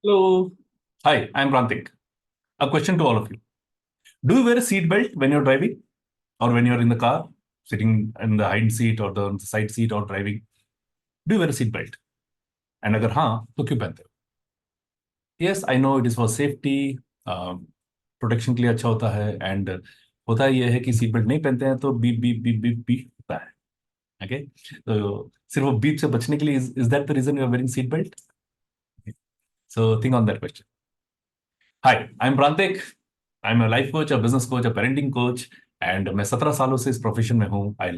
Hello. Hi, I'm Rantik. A question to all of you. Do you wear a seat belt when you're driving or when you're in the car, sitting in the hind seat or the side seat or driving? Do you wear a seat belt? And अगर हाँ तो क्यों पहनते हो? Yes, I know it is for safety, protection के लिए अच्छा होता है एंड होता यह है कि सीट बेल्ट नहीं पहनते हैं तो beep beep beep beep beep होता है. ओके, तो सिर्फ वो बीप से बचने के लिए is that the reason you are wearing seat belt? So think on that question. Hi, I am Prantik. I am a life coach, a business coach, a parenting coach. And मैं 17 सालों से इस प्रोफेशन में हूँ. I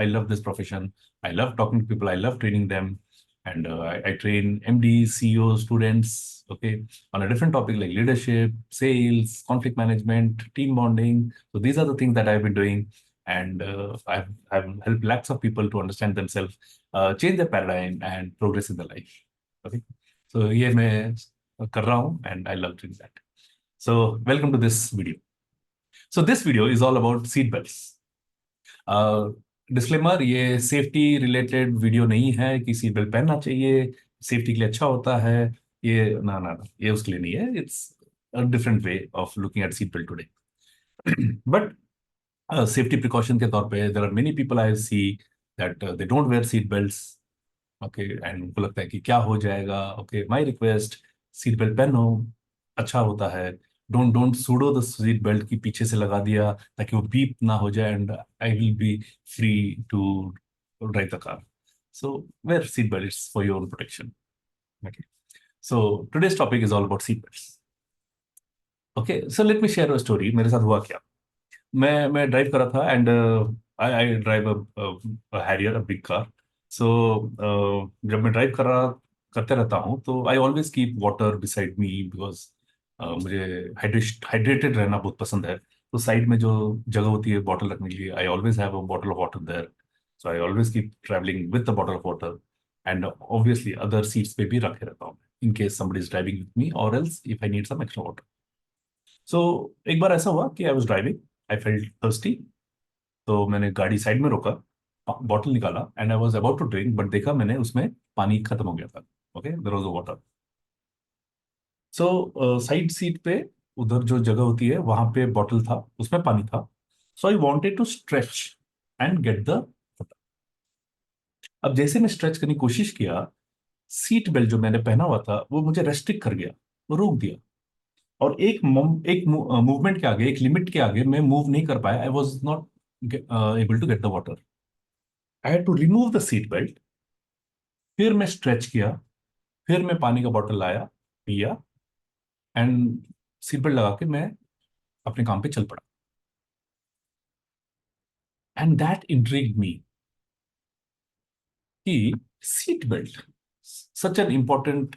love this profession. I love talking to people, I love training them. And I train MD, CEO, students, okay, on a different topic like leadership, sales, conflict management, team bonding. So these are the things that I've been doing. And I've helped lakhs of people to understand themselves, change their paradigm and progress in their life. Okay. So ये मैं कर रहा हूँ and I love doing that. So welcome to this video. So this video is all about seat belts. Disclaimer, ये safety related video नहीं है कि seat belt पहनना चाहिए, सेफ्टी के लिए अच्छा होता है. ये ना ना ना, ये उसके लिए नहीं है. It's a different way of looking at seat belt today. But safety precaution के तौर पे there are many people I see that they don't wear seat belts. Okay, and उनको लगता है कि क्या हो जाएगा. Okay, my request, seat belt पहनो, अच्छा होता है. Don't don't pseudo the seat belt की पीछे से लगा दिया ताकि वो बीप ना हो जाए and I will be free to drive the car. So wear seat belts for your own protection. Okay, so today's topic is all about seat belts. Okay, so let me share a story. मेरे साथ हुआ क्या. मैं drive कर रहा था and I I drive Harrier, a big car. So जब मैं ड्राइव करते रहता हूँ तो I always keep water beside me because मुझे हाइड्रेटेड रहना बहुत पसंद है. तो साइड में जो जगह होती है बॉटल रखने के लिए, I always have a bottle of water there. So I always keep travelling with the bottle of water. And obviously other seats पे भी रखे रहता हूँ in case somebody is driving with me or else if I need some extra water. सो एक बार ऐसा हुआ कि I was driving, I felt thirsty. तो मैंने गाड़ी साइड में रोका, बॉटल निकाला and I was about to drink, but देखा मैंने उसमें पानी खत्म हो गया था. Okay, there was water. So side seat पे उधर जो जगह होती है वहां पे बॉटल था, उसमें पानी था. So I wanted to stretch and get the. अब जैसे मैं स्ट्रेच करने की कोशिश किया, सीट बेल्ट जो मैंने पहना हुआ था वो मुझे रेस्ट्रिक्ट कर गया, वो रोक दिया. और एक मूवमेंट के आगे, एक लिमिट के आगे मैं मूव नहीं कर पाया. I was not able to get the water. I had to remove the seat belt. फिर मैं स्ट्रेच किया, फिर मैं पानी का बॉटल लाया, पिया एंड सीट बेल्ट लगा के मैं अपने काम पे चल पड़ा. एंड दैट इंट्रिग्ड मी कि seat belt, such an important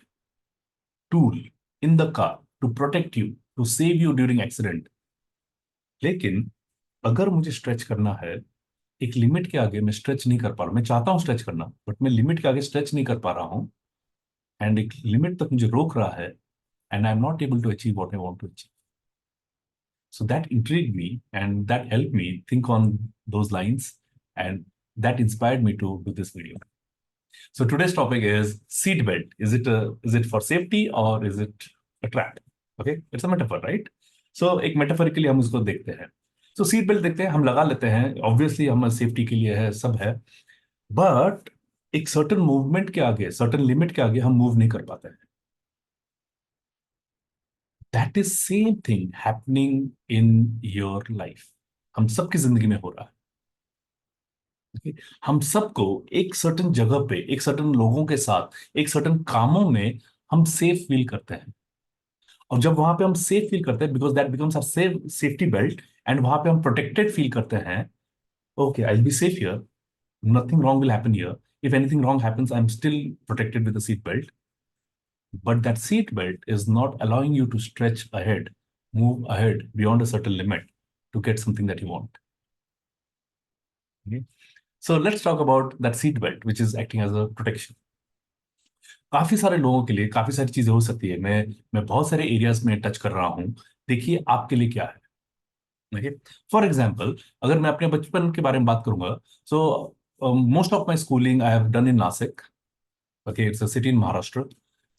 tool in the car to protect you, to save you during accident. लेकिन अगर मुझे स्ट्रेच करना है, एक लिमिट के आगे मैं स्ट्रेच नहीं कर पा रहा हूं. मैं चाहता हूं स्ट्रेच करना बट मैं लिमिट के आगे स्ट्रेच नहीं कर पा रहा हूं. एंड एक लिमिट तक मुझे रोक रहा है and I am not able to achieve what I want to achieve. So that intrigued me and that helped me think on those lines, and that inspired me to do this video. So today's topic is seat belt. Is it for safety or is it a trap? Okay, it's a metaphor, right? So एक metaphorically हम उसको देखते हैं. So seat belt देखते हैं, हम लगा लेते हैं, obviously हम सेफ्टी के लिए है, सब है. बट एक सर्टन मूवमेंट के आगे, सर्टन लिमिट के आगे हम मूव नहीं कर पाते हैं. That is same thing happening in your life. हम सबकी जिंदगी में हो रहा है. Okay? हम सबको एक सर्टन जगह पे, एक सर्टन लोगों के साथ, एक सर्टन कामों में हम सेफ फील करते हैं. और जब वहां पे हम सेफ फील करते हैं, because that becomes our safety belt, and वहां पे हम प्रोटेक्टेड फील करते हैं. Okay, I will be safe here, nothing wrong will happen here. If anything wrong happens, I'm still protected with a seat belt. But that seat belt is not allowing you to stretch ahead, move ahead beyond a certain limit to get something that you want. Okay? So let's talk about that seat belt, which is acting as a protection. काफी सारे लोगों के लिए काफी सारी चीजें हो सकती है. मैं बहुत सारे एरियाज में टच कर रहा हूं. देखिए आपके लिए क्या है. ओके, फॉर एग्जाम्पल अगर मैं अपने बचपन के बारे में बात करूंगा, so most of my schooling I have done in Nashik. Okay, it's a city in Maharashtra.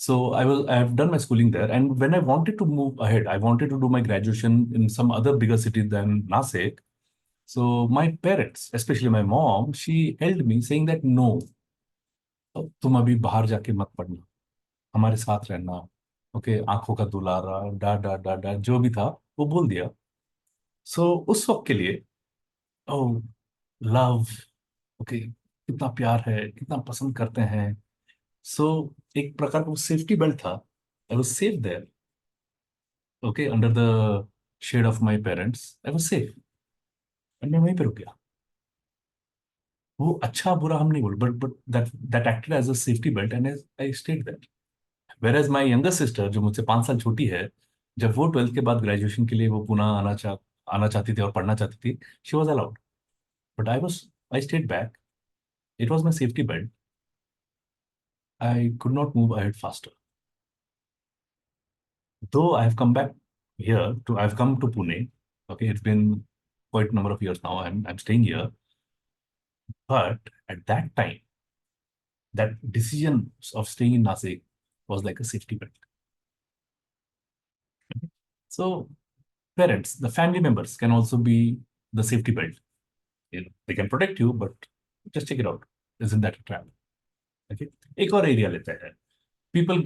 So I have done my schooling there, and when I wanted to move ahead, I wanted to do my graduation in some other bigger city than Nasik. So my parents, especially my mom, she held me saying that no, तुम अभी बाहर जाके मत पढ़ना, हमारे साथ रहना। Okay, आंखों का दुलारा, डा डा डा डा जो भी था वो बोल दिया। सो उस वक्त के लिए, ओ, लव, ओके, कितना प्यार है, कितना पसंद करते हैं। सो एक प्रकार का सेफ्टी बेल्ट था। I was safe there, okay, under the shade of my parents, I was safe. And मैं वहीं पे रुक गया। वो अच्छा बुरा हम नहीं बोल, but that that acted as a safety belt and I stayed there. Whereas my younger sister, जो मुझसे 5 साल छोटी है, जब वो 12th के बाद ग्रेजुएशन के लिए वो पुणे आना चाहती थी और पढ़ना चाहती थी, she was allowed, but I stayed back. It was my safety belt. I could not move ahead faster, though I have come back here to I have come to Pune. Okay, it's been quite a number of years now. I'm staying here, but at that time, that decision of staying in Nasik was like a safety belt. So parents, the family members can also be the safety belt. You know, they can protect you, but just check it out. Isn't that a trap? Okay. एक और area लेते हैं, people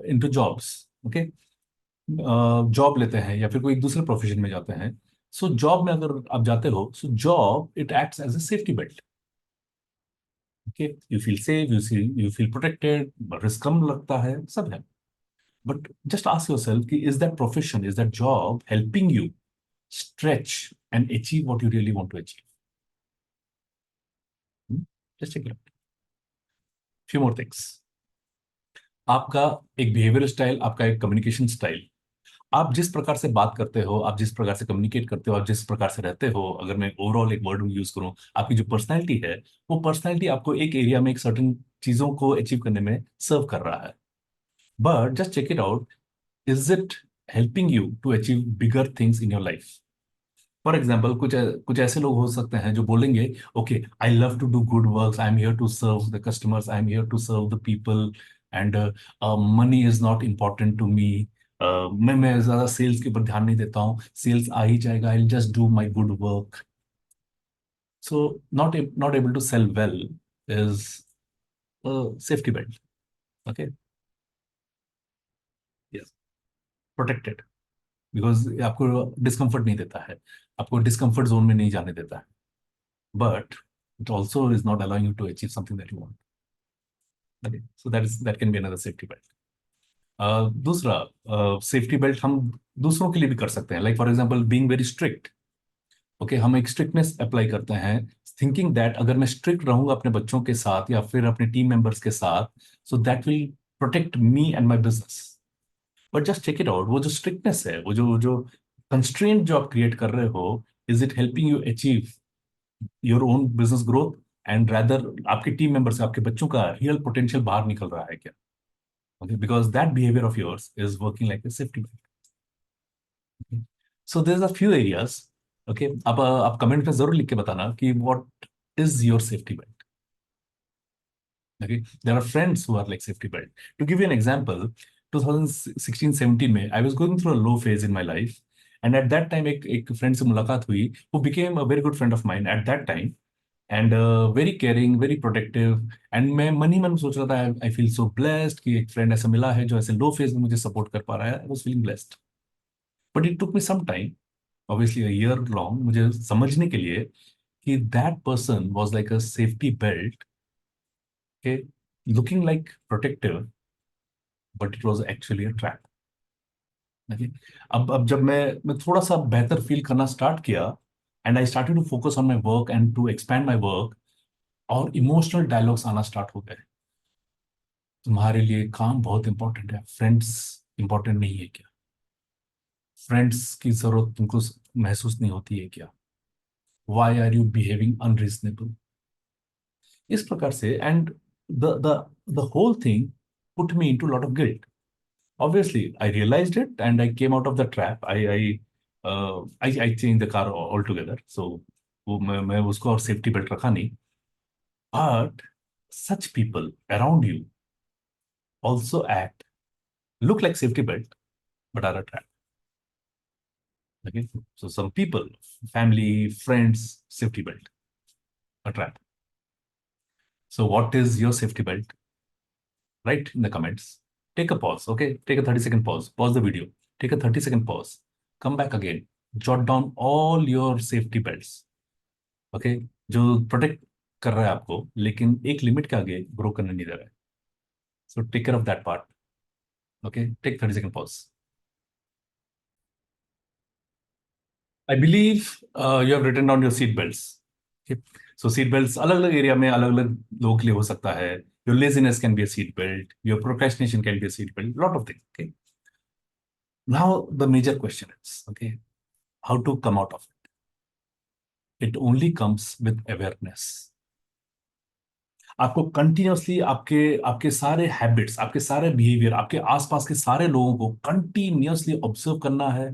into jobs. Okay, job लेते हैं या फिर कोई दूसरे प्रोफेशन में जाते हैं। सो जॉब में अगर आप जाते हो, so job it acts as a safety belt. Okay, you feel safe, you feel protected, risk कम लगता है, सब है। बट जस्ट आस्क योरसेल्फ कि is that profession, is that job helping you stretch and achieve what you really want to achieve? Just check it out. Few more things. आपका एक behaviour style, आपका एक कम्युनिकेशन स्टाइल, आप जिस प्रकार से बात करते हो, आप जिस प्रकार से कम्युनिकेट करते हो, आप जिस प्रकार से रहते हो, अगर मैं ओवरऑल एक वर्ड यूज करूं, आपकी जो पर्सनैलिटी है, वो पर्सनैलिटी आपको एक एरिया में एक सर्टेन चीजों को अचीव करने में सर्व कर रहा है। But just check it out, is it helping you to achieve bigger things in your life? For example, कुछ ऐसे लोग हो सकते हैं जो बोलेंगे, okay, I love to do good work, I am here to serve the customers, I am here to serve the people, and money is not important to me. मैं ज्यादा सेल्स के ऊपर ध्यान नहीं देता हूँ, सेल्स आ ही जाएगा, I just do my good work. So not able to sell well is safety belt. Okay, yes, protected, because आपको डिस्कम्फर्ट नहीं देता है, आपको डिस्कम्फर्ट जोन में नहीं जाने देता है, but it also is not allowing you to achieve something that you want. Okay, so that can be another safety belt. दूसरा सेफ्टी बेल्ट हम दूसरों के लिए भी कर सकते हैं, like for example being very strict. Okay, हम एक स्ट्रिक्टनेस अप्लाई करते हैं, थिंकिंग दैट अगर मैं स्ट्रिक्ट रहूंगा अपने बच्चों के साथ या फिर अपने टीम मेंबर्स के साथ, so that will protect me and my business. But just check it out, वो जो स्ट्रिक्टनेस है, वो जो कंस्ट्रेंट जो आप क्रिएट कर रहे हो, is it helping you achieve your own business growth, and rather आपके टीम मेंबर से आपके बच्चों का रियल पोटेंशियल बाहर निकल रहा है क्या? Okay, because that behaviour of yours is working like a safety belt. So there are few areas. Okay, आप कमेंट में जरूर लिख के बताना कि what is your safety belt. Okay, there are friends who are like safety belt. To give you an example, 2016-17 में I was going through a low phase in my life, and at that time एक friend से मुलाकात हुई, who became a very good friend of mine at that time, and very caring, very protective. And मैं मन ही मन सोच रहा था, आई फील सो ब्लेस्ड कि एक फ्रेंड ऐसा मिला है जो ऐसे लो फेज में मुझे सपोर्ट कर पा रहा है। I was feeling blessed, but it took me some time, obviously a year long, मुझे समझने के लिए कि that person was like a safety belt, के looking like protective, but it was actually a trap. अब जब मैं थोड़ा सा बेहतर फील करना स्टार्ट किया, and I started to focus on my work and to expand my work, और इमोशनल डायलॉग्स आना स्टार्ट हो गए। तुम्हारे लिए काम बहुत इंपॉर्टेंट है, फ्रेंड्स इंपॉर्टेंट नहीं है क्या? फ्रेंड्स की जरूरत तुमको महसूस नहीं होती है क्या? Why are you behaving unreasonable? इस प्रकार से, and the whole thing put me into lot of guilt. Obviously I realized it and I came out of the trap. I change the car all together. So वो मैं उसको और safety belt रखा नहीं, but such people around you also act look like safety belt but are a trap. Okay, so some people, family, friends, safety belt, a trap. So what is your safety belt? Write in the comments. Take a pause. Okay, take a 30-second pause. Pause the video. Take a 30-second pause. Come back again. Jot down all your safety belts. Okay, जो protect कर रहा है आपको लेकिन एक limit के आगे grow करने नहीं दे रहा है. So take care of that part. Okay, take 30-second pause. I believe you have written down your seat belts. Okay. So seat belts अलग-अलग एरिया में अलग-अलग लोगों के लिए हो सकता है. Your laziness can be a seat belt. Your procrastination can be a seat belt. Lot of things. Okay. Now the major question is, okay, how to come out of it? It only comes with awareness. आपको continuously आपके आपके सारे habits, आपके सारे behaviour, आपके आसपास के सारे लोगों को कंटिन्यूअसली ऑब्जर्व करना है,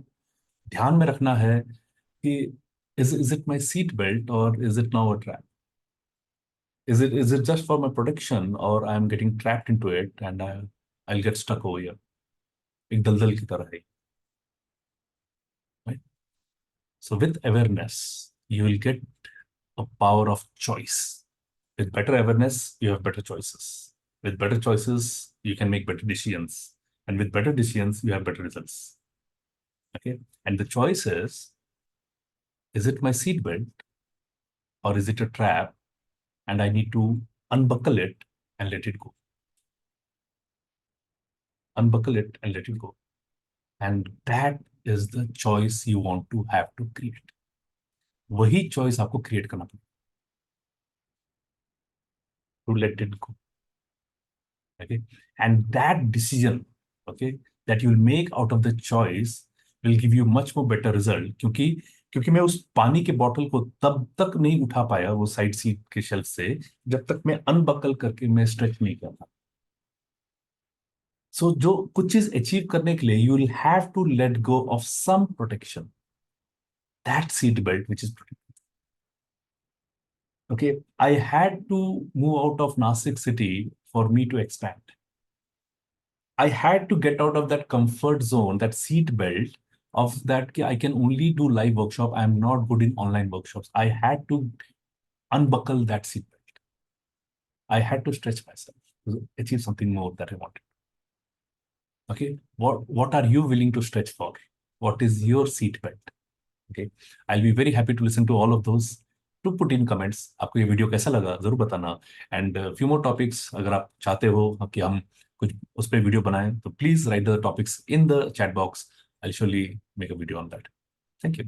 ध्यान में रखना है कि is it my seat belt or is it now a trap? Is it just for my protection or I am getting trapped into it and I'll get stuck over here? एक दलदल की तरह है, right? So with awareness, you will get a power of choice. With better awareness, you have better choices. With better choices, you can make better decisions. And with better decisions, you have better results. Okay? And the choice is it my seatbelt or is it a trap? And I need to unbuckle it and let it go. Unbuckle it and let it go. And that is the choice you want to have to create. वही choice आपको create करना पड़ेगा. To let it go. Okay, and that decision, okay, that you will make out of the choice will give you much more better result. क्योंकि मैं उस पानी के bottle को तब तक नहीं उठा पाया वो साइड सीट के शेल्फ से जब तक मैं अनबकल करके मैं स्ट्रेच नहीं करता. सो जो कुछ चीज अचीव करने के लिए you will have to let go of some protection. That seat belt which is protected. Okay, I had to move out of Nasik city for me to expand. I had to get out of that comfort zone, that seat belt of that I can only do live workshop. I'm not good in online workshops. I had to unbuckle that seat belt. I had to stretch myself to achieve something more that I wanted. Okay, what are you willing to stretch for? What is your seat belt? Okay, I'll be very happy to listen to all of those. To put in comments आपको ये video कैसा लगा जरूर बताना. And few more topics अगर आप चाहते हो कि हम कुछ उस पर वीडियो बनाएं तो please right the topics in the chat box. I will surely make a video on that. Thank you.